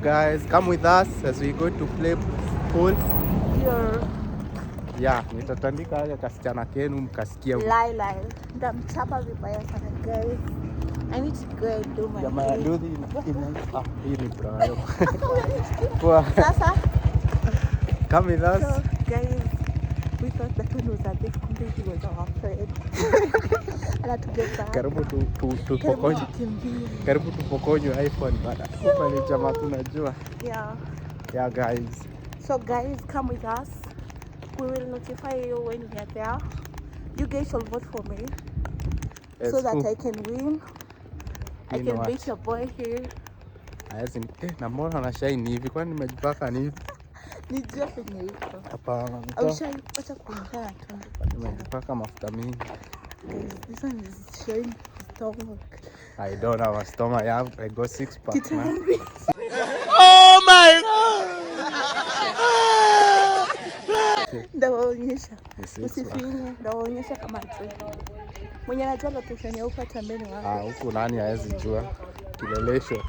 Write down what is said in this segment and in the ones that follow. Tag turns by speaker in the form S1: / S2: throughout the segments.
S1: Guys, come with us as we go to play pool. Yeah, nitatandika haya kasichana kenu mkasikia.
S2: Lie. Ndamchapa vibaya sana guys. I need to go and do my
S1: jamaa nduthi hii ni brayo.
S2: Sasa
S1: come with us.
S2: So, guys, we thought that one was a bit completely was our friend.
S1: Karibu tupokonywe iPhone bana. Kwa ni jamaa tunajua. Yeah guys.
S2: So guys, come with us. We will notify you when we are there. You guys shall vote for me. Yes, so that I can win. I can beat your boy here.
S1: Ayezi na mbona anashine hivi kwani nimejipaka ni hivi?
S2: Nijua kwenye hiko.
S1: Hapana.
S2: Acha kuongea tu.
S1: Nimejipaka mafuta mingi.
S2: Guys, this one is showing stomach.
S1: I don't have a stomach. I got 6 pack.
S2: Oh my god! Ndawaonyesha. Usifinye, ndawaonyesha kama tu. Mwenye anajua location ya huko tambeni wako.
S1: Huko nani hawezi jua. Kilelesho.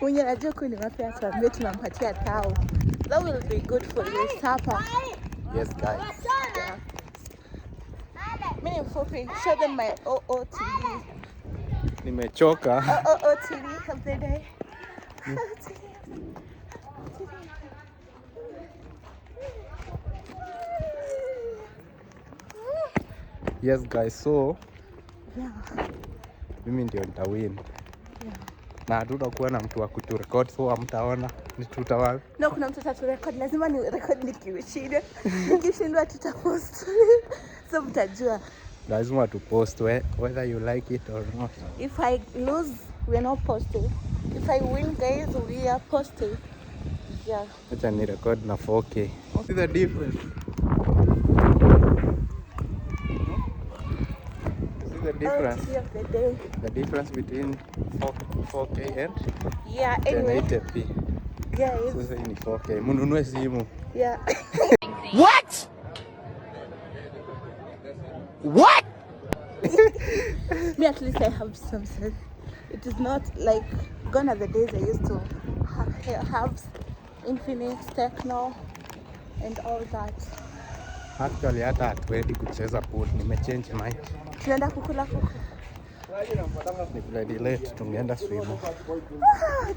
S2: Mwenye anajua kuni wapi atuambie tunampatia tao. That will be good for your supper.
S1: Yes guys.
S2: Yeah. Mimi mfupi, show them my OOTD.
S1: Nimechoka.
S2: OOTD of the day.
S1: Yes guys, so
S2: yeah.
S1: Mimi ndio nitawin. Na hatutakuwa na mtu wa kuturecord, so hamtaona ni tutawa.
S2: No, kuna mtu ataturecord, lazima ni record nikishinda. Nikishindwa tutapost. So mtajua.
S1: Lazima tupost whether you like it or not.
S2: If I lose, we are not posting. If I win, guys, we are posting. Yeah.
S1: Acha ni record na 4K. See the difference. The difference. The difference between 4K and 1080p.
S2: Yeah,
S1: sasa hii ni 4K. Mununue simu.
S2: Yeah.
S1: What?
S2: Me at least I have some sense. It is not like gone are the days I used to have Infinix, Techno and all that.
S1: Actually hata hatuendi kucheza pool. Nimechange mind.
S2: Tunaenda kukula kuku.
S1: Ni bloody late, tungeenda swim.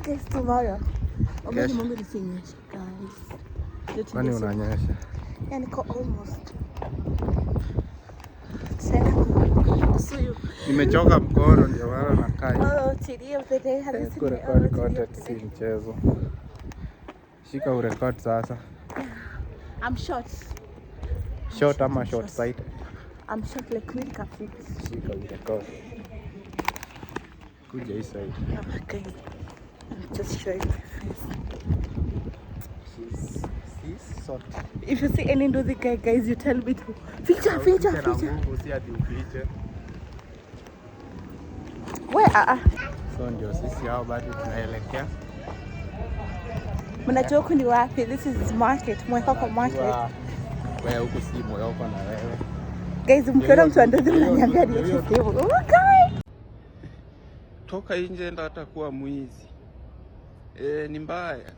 S2: Guys, tomorrow. Omeni Mungu nisinyeshe, guys.
S1: Kwani unanyesha?
S2: Yeah, niko almost.
S1: Nimechoka mkono ndio maana nakaa.
S2: TD of the day. Have you seen
S1: record si mchezo. Shika urecord sasa.
S2: I'm short.
S1: Short ama short sight?
S2: I'm short like me cafe.
S1: Shika urecord. Kuja hii side.
S2: Okay. I'm just showing my face.
S1: She's short.
S2: If you see any ndozi guys, you tell me to. Feature. Where?
S1: So ndio sisi hao bado tunaelekea.
S2: Mnajua huku ni wapi? This is market, Mwehoko market.
S1: Wewe huku si Mwehoko na wewe.
S2: Guys, mkiona mtu andozi mnaniambia ni simu. Oh god.
S1: Toka nje enda atakuwa mwizi. Ni mbaya.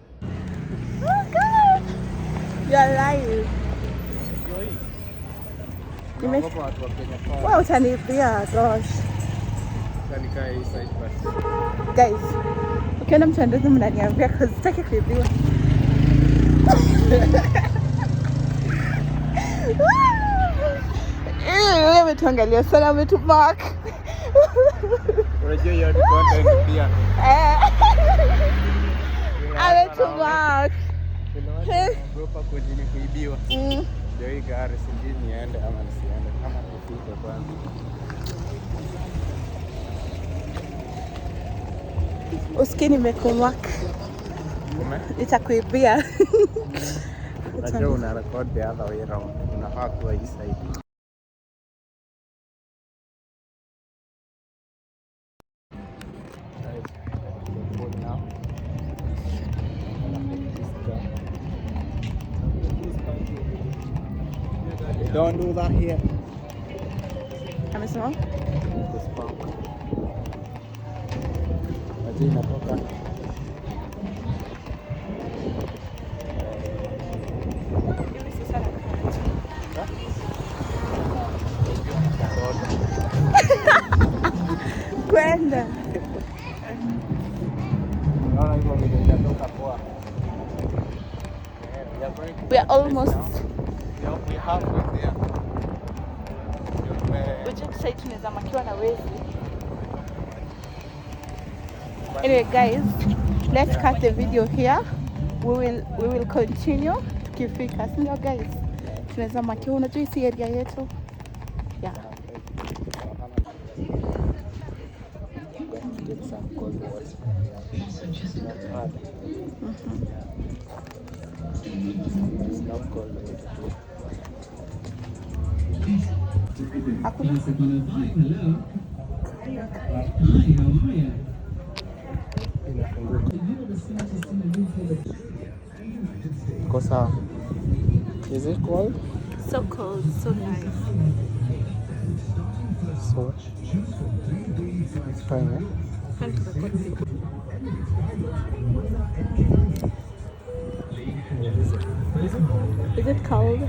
S2: Oh god. You're lying. Wow, utanibia gosh. Guys, ukiona mtu andozi mnaniambia cause sitaki kuibiwa. Wewe tuangalia sana umetumark.
S1: Unajua hiyo ni content pia.
S2: Ametumark.
S1: Naogopa kujini kuibiwa. Ndio hii gari sijui niende ama nisiende kama tufike kwanza.
S2: Usikini nimekumark. Nitakuibia.
S1: Unajua una record the other way around. Unafaa kuwa hii side. Don't do that here.
S2: Amesema?
S1: maji inatoka.
S2: Kwenda.
S1: Naona hivyo vile inatoka poa.
S2: We are almost.
S1: We halfway there.
S2: Sasa tunaweza makiwa na wezi. Anyway guys, let's cut the video here. We will continue tukifika. Sindio guys? Tunaweza makiwa, unajua hii area yetu. Yeah.
S1: Get some cold water. That's hard. It's not cold water.
S2: Hakuna.
S1: Kosa. Is it cold?
S2: So cold, so nice.
S1: So it's fine, eh?
S2: Is it cold?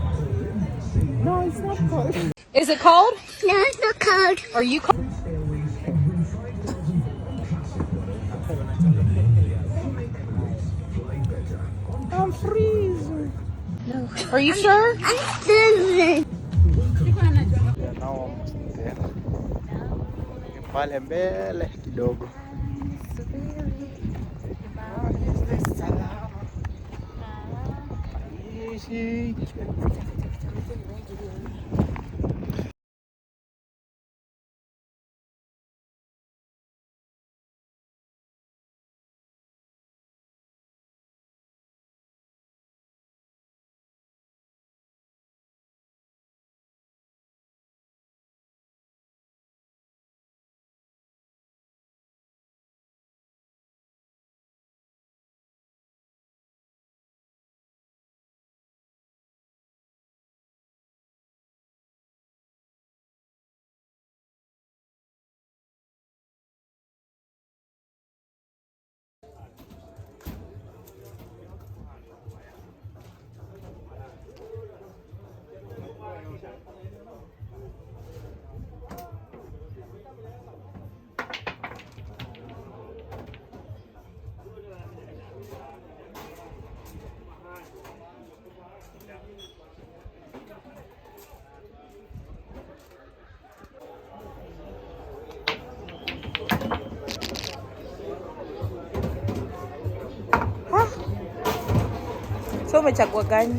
S2: No, it's not cold.
S3: Is it cold?
S4: No, it's not cold.
S3: Are you cold?
S2: I'm freezing.
S4: No.
S3: Are you sure?
S4: I'm freezing.
S1: We are now almost there. Pale mbele kidogo.
S2: So umechagua gani?